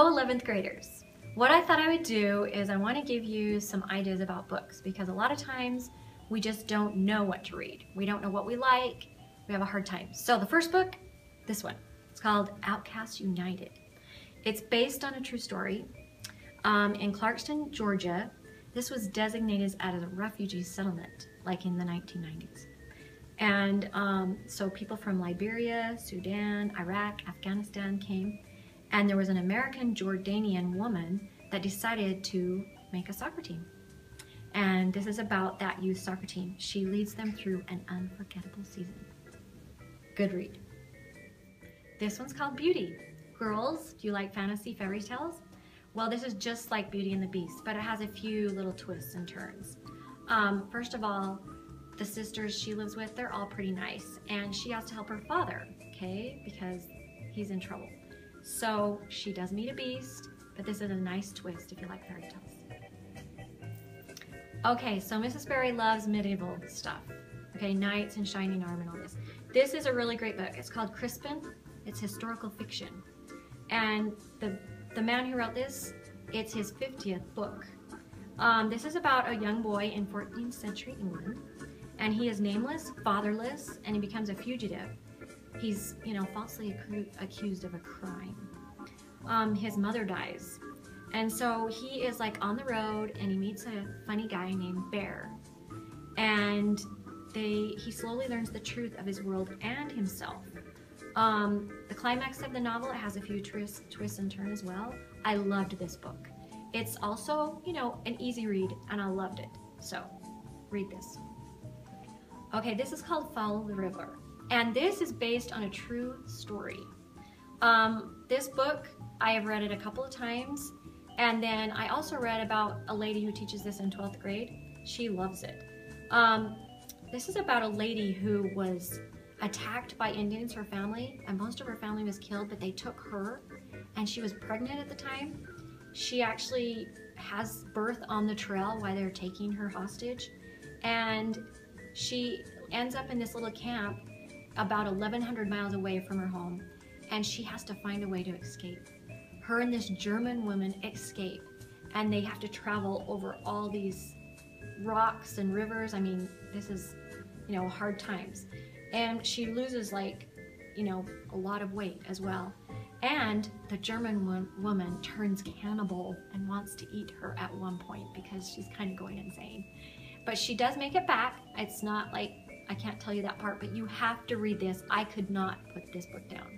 Hello 11th graders. What I thought I would do is I want to give you some ideas about books because a lot of times we just don't know what to read. We don't know what we like. We have a hard time. So the first book, this one, it's called Outcasts United. It's based on a true story. In Clarkston, Georgia, this was designated as a refugee settlement like in the 1990s. And so people from Liberia, Sudan, Iraq, Afghanistan came, and there was an American Jordanian woman that decided to make a soccer team. And this is about that youth soccer team. She leads them through an unforgettable season. Good read. This one's called Beauty. Girls, do you like fantasy fairy tales? Well, this is just like Beauty and the Beast, but it has a few little twists and turns. First of all, the sisters she lives with, they're all pretty nice, and she has to help her father, okay, because he's in trouble. So she does meet a beast, but this is a nice twist if you like fairy tales. Okay, so Ms.Berry loves medieval stuff. Okay, knights and shining armor and all this. This is a really great book. It's called Crispin. It's historical fiction. And the man who wrote this, it's his 50th book. This is about a young boy in 14th century England, and he is nameless, fatherless, and he becomes a fugitive. He's, falsely accused of a crime. His mother dies. And so he is like on the road and he meets a funny guy named Bear. And he slowly learns the truth of his world and himself. The climax of the novel, it has a few twists and turns as well. I loved this book. It's also, an easy read, and I loved it. So, read this. Okay, this is called Follow the River. And this is based on a true story. This book, I have read it a couple of times, and then I also read about a lady who teaches this in 12th grade. She loves it. This is about a lady who was attacked by Indians, her family, and most of her family was killed, but they took her, and she was pregnant at the time. She actually has birth on the trail while they're taking her hostage, and she ends up in this little camp about 1,100 miles away from her home, and she has to find a way to escape. Her and this German woman escape, and they have to travel over all these rocks and rivers. I mean, this is, hard times. And she loses a lot of weight as well. And the German woman turns cannibal and wants to eat her at one point because she's kind of going insane. But she does make it back. It's not like, I can't tell you that part, but you have to read this. I could not put this book down.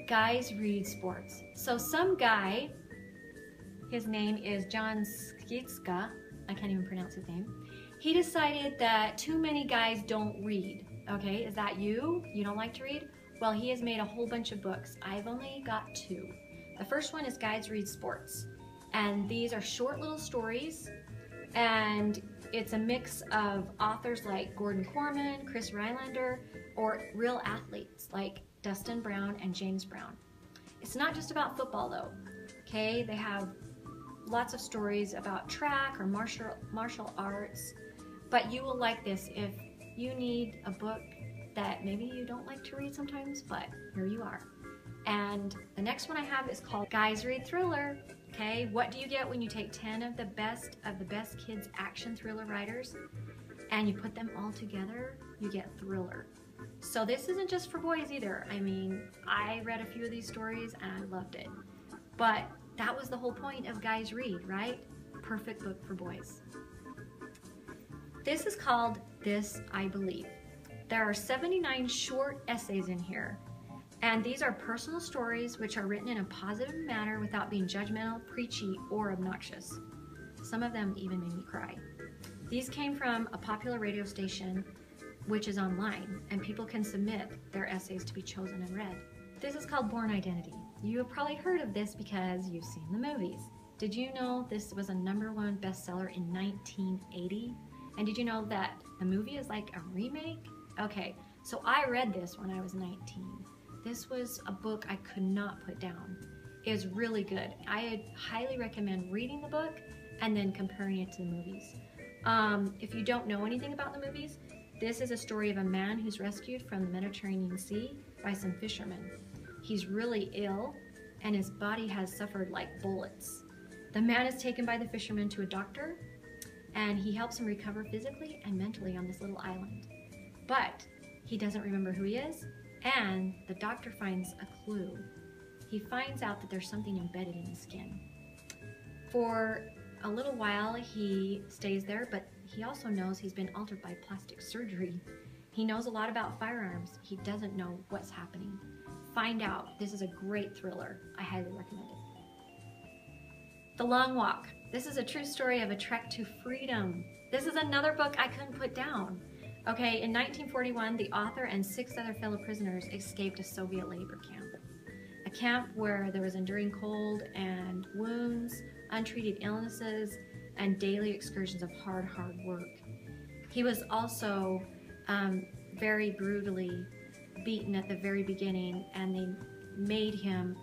Guys read sports. So some guy, his name is John Skitska, I can't even pronounce his name. He decided that too many guys don't read. Okay, is that you? You don't like to read? Well, he has made a whole bunch of books. I've only got 2. The first one is Guys Read Sports. And these are short little stories, and it's a mix of authors like Gordon Corman, Chris Rylander, or real athletes like Dustin Brown and James Brown. It's not just about football though, okay? They have lots of stories about track or martial arts, but you will like this if you need a book that maybe you don't like to read sometimes, but here you are. And the next one I have is called Guys Read Thriller. Okay, what do you get when you take 10 of the best kids action thriller writers and you put them all together? You get thriller. So this isn't just for boys either. I mean, I read a few of these stories and I loved it. But that was the whole point of Guys Read, right? Perfect book for boys. This is called This I Believe. There are 79 short essays in here. And these are personal stories which are written in a positive manner without being judgmental, preachy, or obnoxious. Some of them even made me cry. These came from a popular radio station which is online, and people can submit their essays to be chosen and read. This is called Born Identity. You have probably heard of this because you've seen the movies. Did you know this was a #1 bestseller in 1980? And did you know that the movie is like a remake? Okay, so I read this when I was 19. This was a book I could not put down. It was really good. I highly recommend reading the book and then comparing it to the movies. If you don't know anything about the movies, this is a story of a man who's rescued from the Mediterranean Sea by some fishermen. He's really ill and his body has suffered like bullets. The man is taken by the fisherman to a doctor, and he helps him recover physically and mentally on this little island. But he doesn't remember who he is, and the doctor finds a clue. He finds out that there's something embedded in his skin. For a little while, he stays there, but he also knows he's been altered by plastic surgery. He knows a lot about firearms. He doesn't know what's happening. Find out. This is a great thriller. I highly recommend it. The Long Walk. This is a true story of a trek to freedom. This is another book I couldn't put down. Okay, in 1941, the author and 6 other fellow prisoners escaped a Soviet labor camp. A camp where there was enduring cold and wounds, untreated illnesses, and daily excursions of hard work. He was also very brutally beaten at the very beginning, and they made him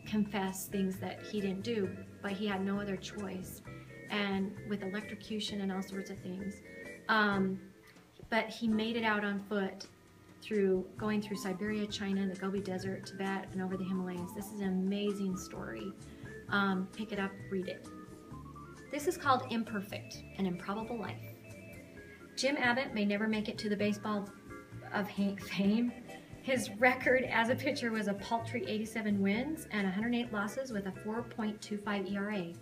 confess things that he didn't do, but he had no other choice, and with electrocution and all sorts of things. But he made it out on foot going through Siberia, China, the Gobi Desert, Tibet, and over the Himalayas. This is an amazing story. Pick it up, read it. This is called Imperfect, An Improbable Life. Jim Abbott may never make it to the baseball of fame. His record as a pitcher was a paltry 87 wins and 108 losses with a 4.25 ERA.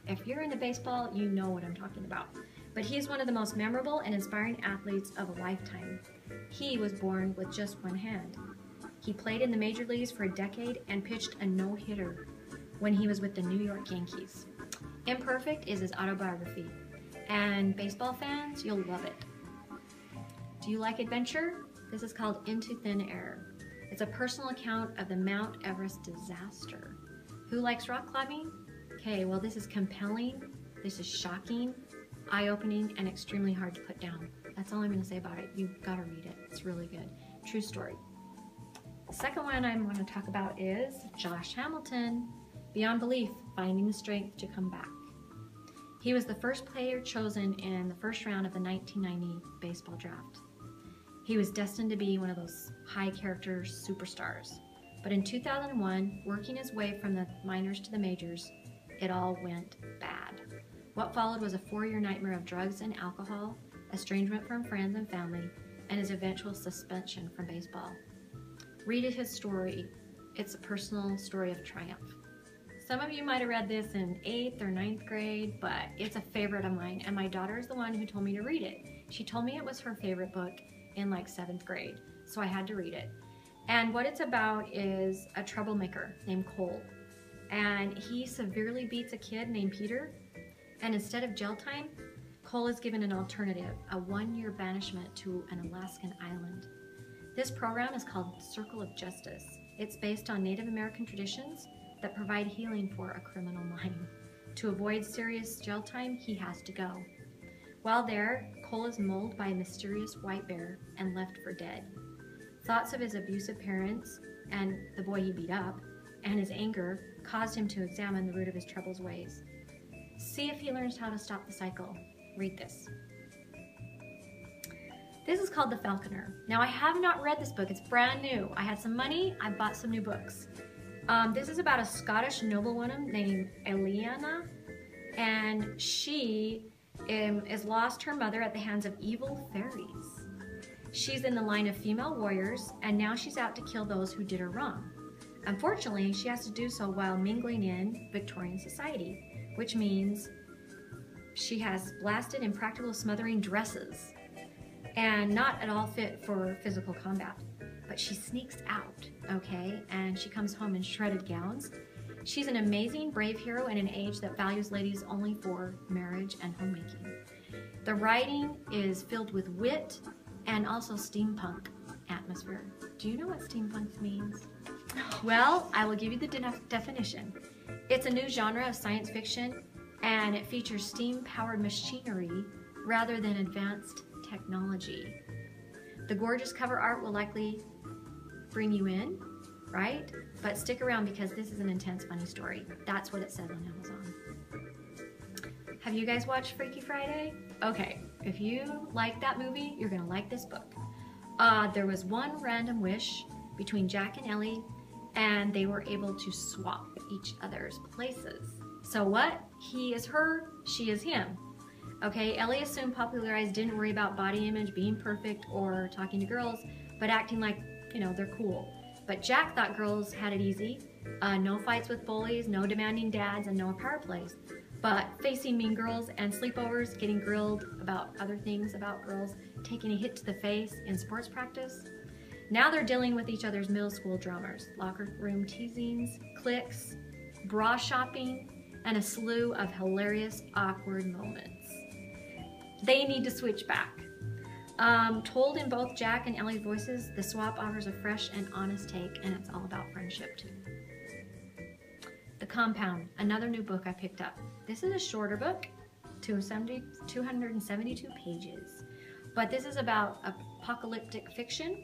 If you're into baseball, you know what I'm talking about. But he's one of the most memorable and inspiring athletes of a lifetime. He was born with just one hand. He played in the major leagues for a decade and pitched a no-hitter when he was with the New York Yankees. Imperfect is his autobiography, and baseball fans, you'll love it. Do you like adventure? This is called Into Thin Air. It's a personal account of the Mount Everest disaster. Who likes rock climbing? Okay, well, this is compelling, this is shocking, eye-opening, and extremely hard to put down. That's all I'm going to say about it. You've got to read it. It's really good. True story. The second one I want to talk about is Josh Hamilton, Beyond Belief, Finding the Strength to Come Back. He was the first player chosen in the first round of the 1990 baseball draft. He was destined to be one of those high-character superstars. But in 2001, working his way from the minors to the majors, it all went bad. What followed was a 4-year nightmare of drugs and alcohol, estrangement from friends and family, and his eventual suspension from baseball. Read his story. It's a personal story of triumph. Some of you might have read this in 8th or 9th grade, but it's a favorite of mine, and my daughter is the one who told me to read it. She told me it was her favorite book in like 7th grade, so I had to read it. And what it's about is a troublemaker named Cole, and he severely beats a kid named Peter, and instead of jail time, Cole is given an alternative, a 1-year banishment to an Alaskan island. This program is called Circle of Justice. It's based on Native American traditions that provide healing for a criminal mind. To avoid serious jail time, he has to go. While there, Cole is mauled by a mysterious white bear and left for dead. Thoughts of his abusive parents and the boy he beat up, and his anger caused him to examine the root of his trouble's ways. See if he learns how to stop the cycle. Read this. This is called The Falconer. Now, I have not read this book. It's brand new. I had some money. I bought some new books. This is about a Scottish noblewoman named Eliana, and she has lost her mother at the hands of evil fairies. She's in the line of female warriors, and now she's out to kill those who did her wrong. Unfortunately, she has to do so while mingling in Victorian society, which means she has blasted, impractical, smothering dresses and not at all fit for physical combat. But she sneaks out, okay, and she comes home in shredded gowns. She's an amazing, brave hero in an age that values ladies only for marriage and homemaking. The writing is filled with wit and also steampunk atmosphere. Do you know what steampunk means? Well, I will give you the definition. It's a new genre of science fiction, and it features steam-powered machinery rather than advanced technology. The gorgeous cover art will likely bring you in, right? But stick around because this is an intense, funny story. That's what it says on Amazon. Have you guys watched Freaky Friday? Okay, if you like that movie, you're gonna like this book. There was one random wish between Jack and Ellie, and they were able to swap each other's places. So what? He is her, she is him. Okay, Ellie assumed popularized didn't worry about body image, being perfect, or talking to girls, but acting like, you know, they're cool. But Jack thought girls had it easy. No fights with bullies, no demanding dads, and no power plays. But facing mean girls and sleepovers, getting grilled about other things about girls, taking a hit to the face in sports practice. Now they're dealing with each other's middle school dramas, locker room teasings, cliques, bra shopping, and a slew of hilarious, awkward moments. They need to switch back. Told in both Jack and Ellie's voices, the swap offers a fresh and honest take, and it's all about friendship too. The Compound, another new book I picked up. This is a shorter book, 272 pages. But this is about apocalyptic fiction,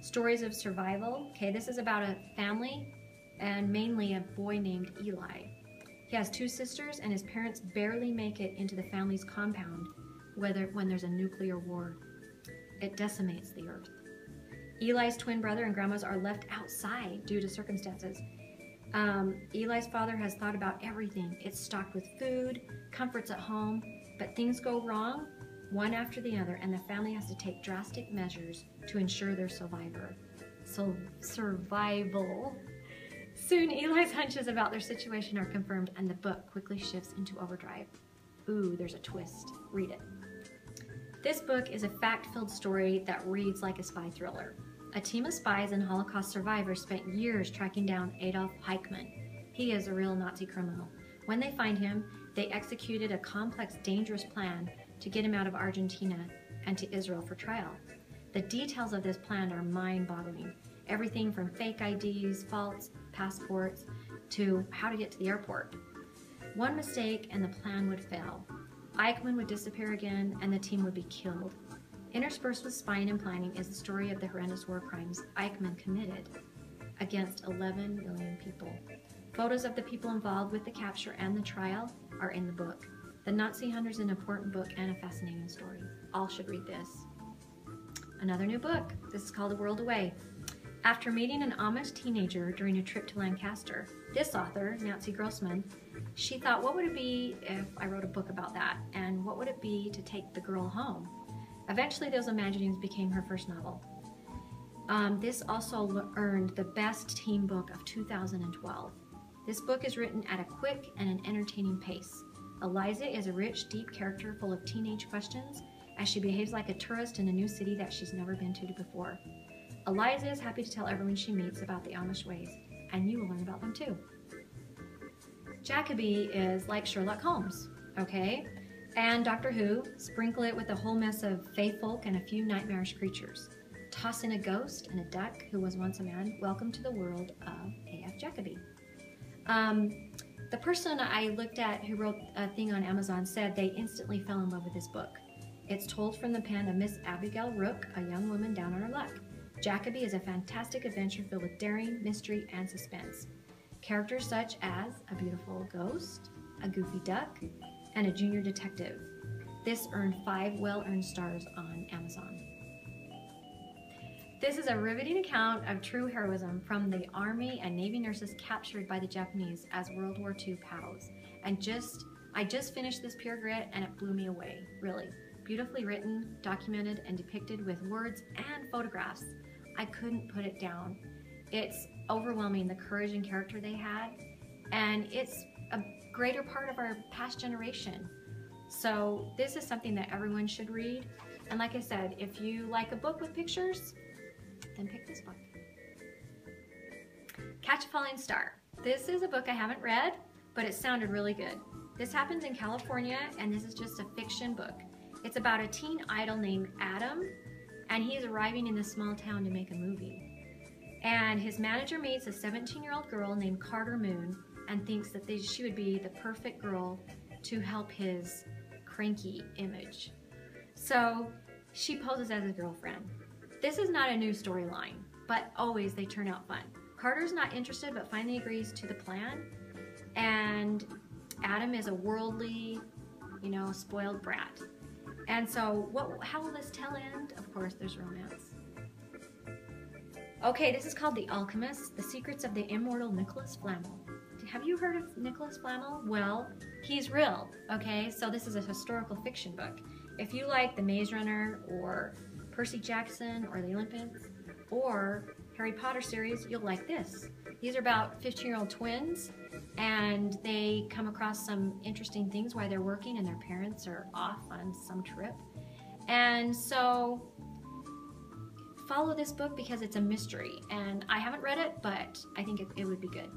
stories of survival. Okay, this is about a family and mainly a boy named Eli. He has 2 sisters and his parents barely make it into the family's compound when there's a nuclear war. It decimates the earth. Eli's twin brother and grandmas are left outside due to circumstances. Eli's father has thought about everything. It's stocked with food, comforts at home, but things go wrong one after the other, and the family has to take drastic measures to ensure their survival. Soon, Eli's hunches about their situation are confirmed, and the book quickly shifts into overdrive. Ooh, there's a twist. Read it. This book is a fact-filled story that reads like a spy thriller. A team of spies and Holocaust survivors spent years tracking down Adolf Eichmann. He is a real Nazi criminal. When they find him, they executed a complex, dangerous plan to get him out of Argentina and to Israel for trial. The details of this plan are mind-boggling. Everything from fake IDs, false passports, to how to get to the airport. One mistake and the plan would fail. Eichmann would disappear again and the team would be killed. Interspersed with spying and planning is the story of the horrendous war crimes Eichmann committed against 11 million people. Photos of the people involved with the capture and the trial are in the book. The Nazi Hunter is an important book and a fascinating story. All should read this. Another new book. This is called A World Away. After meeting an Amish teenager during a trip to Lancaster, this author, Nancy Grossman, she thought, what would it be if I wrote a book about that? And what would it be to take the girl home? Eventually, those imaginings became her first novel. This also earned the Best Teen Book of 2012. This book is written at a quick and an entertaining pace. Eliza is a rich, deep character full of teenage questions as she behaves like a tourist in a new city that she's never been to before. Eliza is happy to tell everyone she meets about the Amish ways, and you will learn about them too. Jacoby is like Sherlock Holmes, okay? And Doctor Who, sprinkle it with a whole mess of fae folk and a few nightmarish creatures. Toss in a ghost and a duck who was once a man. Welcome to the world of A.F. Jacoby. The person I looked at who wrote a thing on Amazon said they instantly fell in love with this book. It's told from the pen of Miss Abigail Rook, a young woman down on her luck. Jacoby is a fantastic adventure filled with daring, mystery, and suspense. Characters such as a beautiful ghost, a goofy duck, and a junior detective. This earned 5 well-earned stars on Amazon. This is a riveting account of true heroism from the Army and Navy nurses captured by the Japanese as World War II POWs. And I just finished this Pure Grit and it blew me away, really. Beautifully written, documented, and depicted with words and photographs. I couldn't put it down. It's overwhelming, the courage and character they had, and it's a greater part of our past generation. So this is something that everyone should read. And like I said, if you like a book with pictures, then pick this book. Catch a Falling Star. This is a book I haven't read, but it sounded really good. This happens in California, and this is just a fiction book. It's about a teen idol named Adam, and he is arriving in this small town to make a movie. And his manager meets a 17-year-old girl named Carter Moon and thinks that she would be the perfect girl to help his cranky image. So she poses as his girlfriend. This is not a new storyline, but always they turn out fun. Carter's not interested but finally agrees to the plan, and Adam is a worldly, spoiled brat. And so how will this tell end? Of course, there's romance. Okay, this is called The Alchemist, The Secrets of the Immortal Nicholas Flamel. Have you heard of Nicholas Flamel? Well, he's real, okay? So this is a historical fiction book. If you like The Maze Runner or Percy Jackson or The Olympians or Harry Potter series, you'll like this. These are about 15-year-old twins, and they come across some interesting things while they're working and their parents are off on some trip. And so follow this book because it's a mystery, and I haven't read it, but I think it would be good.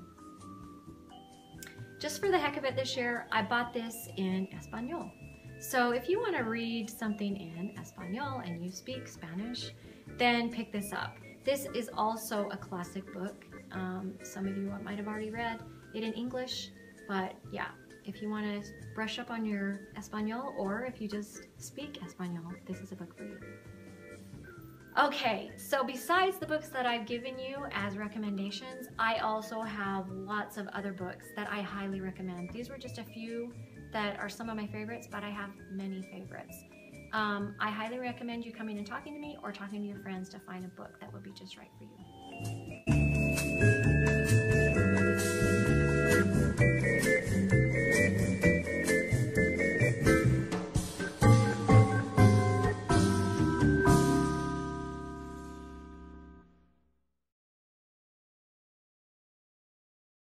Just for the heck of it this year, I bought this in Espanol. So if you want to read something in Espanol and you speak Spanish, then pick this up. This is also a classic book. Some of you might have already read it in English, but yeah, if you want to brush up on your Espanol, or if you just speak Espanol, this is a book for you. Okay, so besides the books that I've given you as recommendations, I also have lots of other books that I highly recommend. These were just a few that are some of my favorites, but I have many favorites. I highly recommend you coming and talking to me or talking to your friends to find a book that would be just right for you.